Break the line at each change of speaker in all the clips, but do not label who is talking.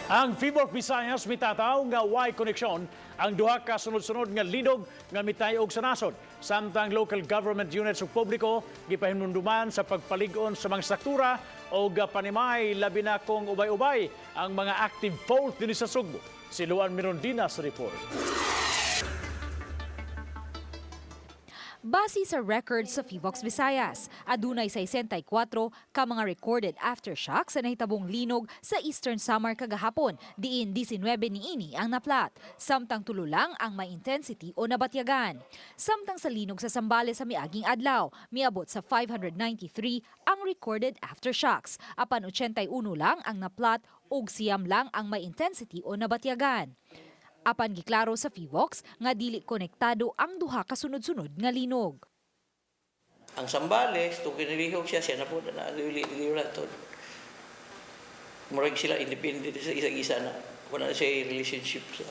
Ang PHIVOLCS Visayas mitataw nga way koneksyon ang duha ka sunod-sunod nga linog nga mitayog sa nasod. Samtang local government units ug publiko gipahinumduman sa pagpalig-on sa mga struktura o panimay labi na kung ubay-ubay ang mga active fault dinhi sa Sugbo. Si Luan Mirondina sa report.
Base sa records sa PHIVOLCS Visayas, adunay 64 ka mga recorded aftershocks sa nahitabong linog sa Eastern Samar kagahapon, diin 19 niini ang naplat. Samtang tulo lang ang may intensity o nabatyagan. Samtang sa linog sa Sambales sa miaging adlaw, miabot sa 593 ang recorded aftershocks. Apan 81 lang ang naplat ug siyam lang ang may intensity o nabatyagan. Apan giklaro sa PHIVOLCS nga dili konektado ang duha ka sunod-sunod nga linog.
Ang Sambales, kung kinilihog siya na po na liwlaton. Murag sila independent sa isa-isa na. Wala na siya relationship sa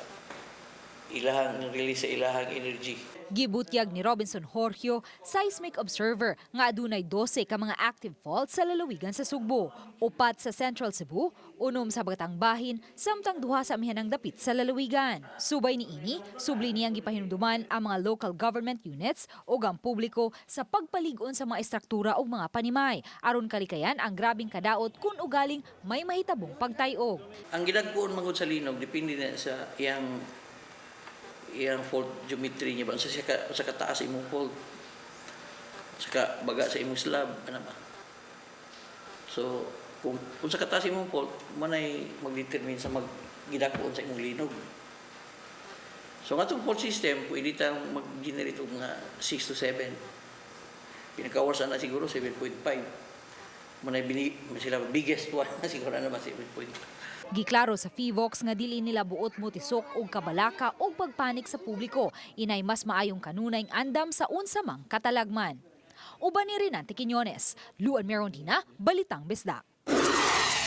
ilahang release sa ilahang energy.
Gibutyag ni Robinson Jorgio, seismic observer, nga adunay 12 ka mga active faults sa lalawigan sa Sugbo, upat sa Central Cebu, unom sa Batang Bahin, samtang duha sa amihanang dapit sa lalawigan. Subay niini, subli niyang gipahinumduman ang mga local government units o ang publiko sa pagpalig-on sa mga estruktura o mga panimay, aron kalikayan ang grabing kadaot kung ugaling may mahitabong pagtayog.
Ang ginagkuon mangod sa linog depende na sa iyang fault geometry niya ba sa kataas sa imong fault sa baga sa imong slab ano ba. So kung sa kataas sa imong fault manay magdetermine sa maggidakuon sa imong linog. So ngatong fault system pwede tang mag-generate og mga 6 to 7. Pinaka-worst na siguro 7.5. Manay sila biggest one na siguro na ba 7.5.
Giklaro sa PHIVOLCS nga dili nila buot motisok og kabalaka o pagpanik sa publiko, inay mas maayong kanunay andam sa unsa mang katalagman. Uban ni Renante Quiñones, Luan Mirondina, Balitang Bisdak.